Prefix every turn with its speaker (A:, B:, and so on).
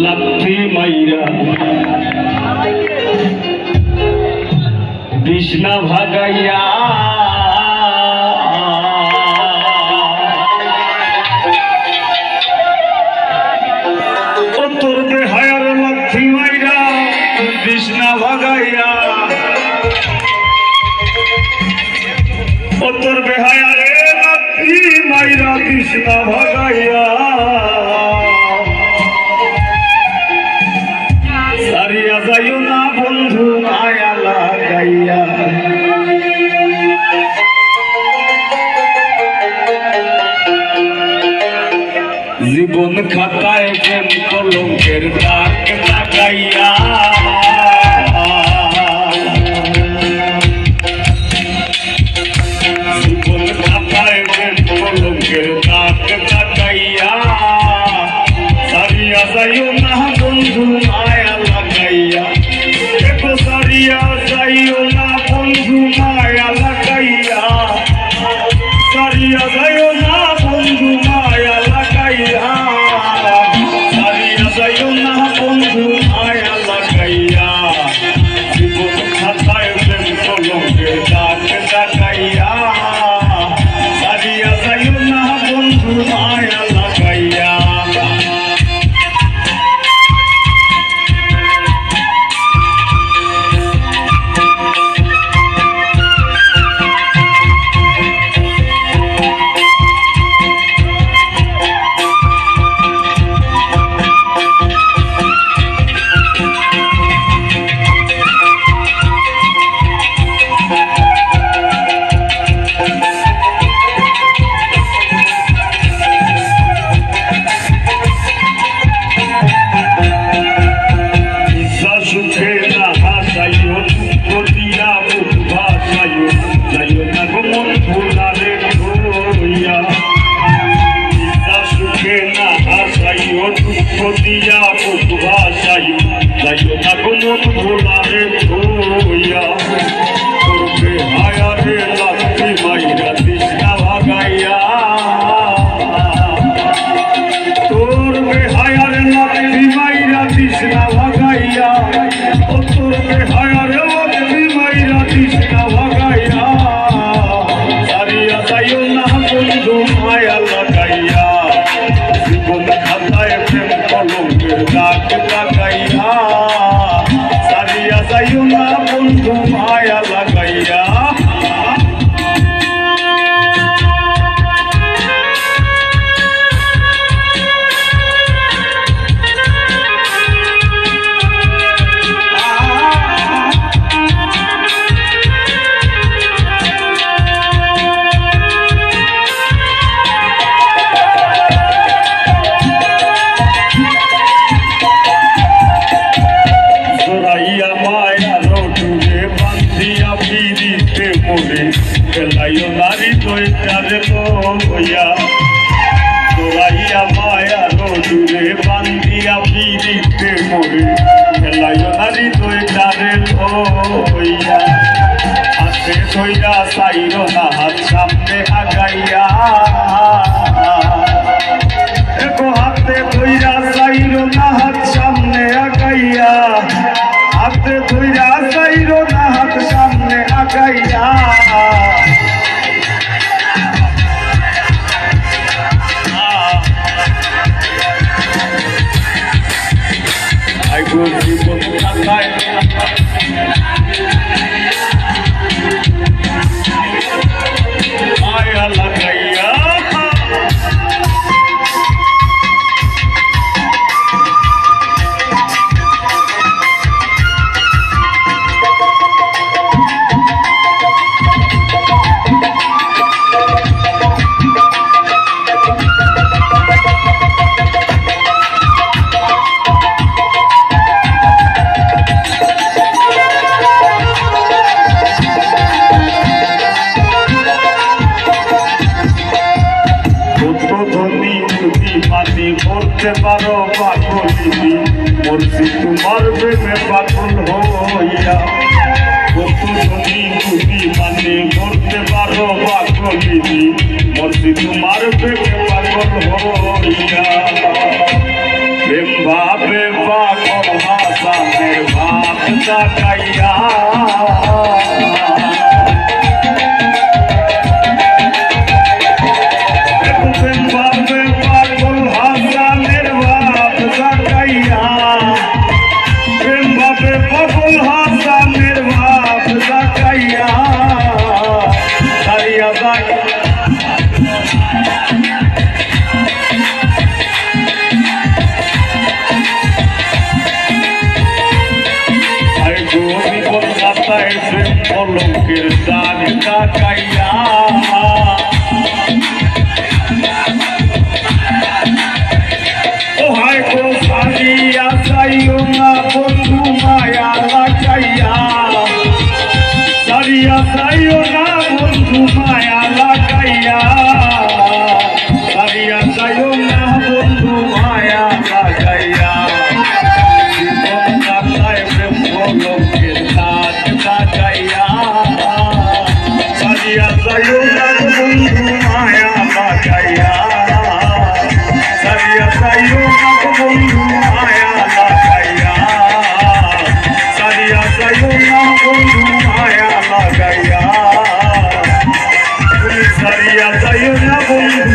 A: লাথি মাইরা বিষ্ণা ভাগাইয়া তোর বেহায়ার লাথি মাইরা বিষ্ণা ভাগাইয়া তোর বেহায়ারে লাথি মাইরা বিষ্ণা ভাগাইয়া সারিয়া যাইও না বন্ধু মায়া লাগাইয়া জীবন খাতায় প্রেম কলঙ্কের দাগ লাগাইয়া জীবন খাতায় প্রেম কলঙ্কের দাগ লাগাইয়া সারিয়া যাইও না বন্ধু মায়া লাগাইয়া দেখো সারিয়া যাইও না বন্ধু মায়া লাগাইয়া সারিয়া যাইও না বন্ধু মায়া লাগাইয়া সারিয়া যাইও না বন্ধু মায়া লাগাইয়া জীবন খাতায় প্রেম কলঙ্কের দাগ লাগাইয়া সারিয়া যাইও না বন্ধু মায়া লাগাইয়া দিয়া ভাষাই যাইও না কোনো ভোলারে ধোইয়া করবে হায়ারে লাথি মাইরা তৃষ্ণা ভাগাইয়া করবে হায়ারে লাথি মাইরা তৃষ্ণা ভাগাইয়া করবে হায়ারে লাথি মাইরা তৃষ্ণা ভাগাইয়া সারিয়া যাইও না বন্ধু মায়া লাগাইয়া জীবন খাতায় প্রেম কলঙ্কের দাগ লাগাইয়া সারিয়া যাইও না বন্ধু মায়া লাগাইয়া লাইও নারী দইটারে লইয়া তোরাইয়া মায়া রোদুরে বান্দিয়া পিড়িতে মোরে লাইও নারী দইটারে লইয়া হাতে ধইরা চাইরো না হাত সামনে আগাইয়া দেখো হাতে ধইরা চাইরো না হাত সামনে আগাইয়া হাতে ধইরা চাইরো না হাত সামনে আগাইয়া জীবন খাতায় মায়া লাগাইয়া করতে পারো পাগলিনি মরছি তোমার প্রেমে পাগল হইয়া কত ধনী তুমি মানে করতে পারো পাগলিনি মরছি তোমার প্রেমে পাগল হইয়া প্রেম ভাবে পাগল হাসানের ভাব তাকাইয়া প্রেম ভাবে পাগল হাসানের ভাব তাকাইয়া প্রেম ভাবে পাগল হাসানের ভাব তাকাইয়া দাঁড়িয়া যায় কলকাতায় প্রেম কলঙ্কের দানে তাকাইয়া ও হায় গো সারিয়া যাইও না বন্ধু মায়া লাগাইয়া সারিয়া যাইও না বন্ধু মায়া লাগাইয়া সারিয়া যাইও না বন্ধু মায়া লাগাইয়া কলকাতায় প্রেম কলঙ্কের দানে তাকাইয়া সারিয়া যাইও না বন্ধু মায়া লাগাইয়া সারিয়া যাইও না বন্ধু মায়া লাগাইয়া সারিয়া যাইও না বন্ধু মায়া লাগাইয়া তুমি সারিয়া যাইও না বন্ধু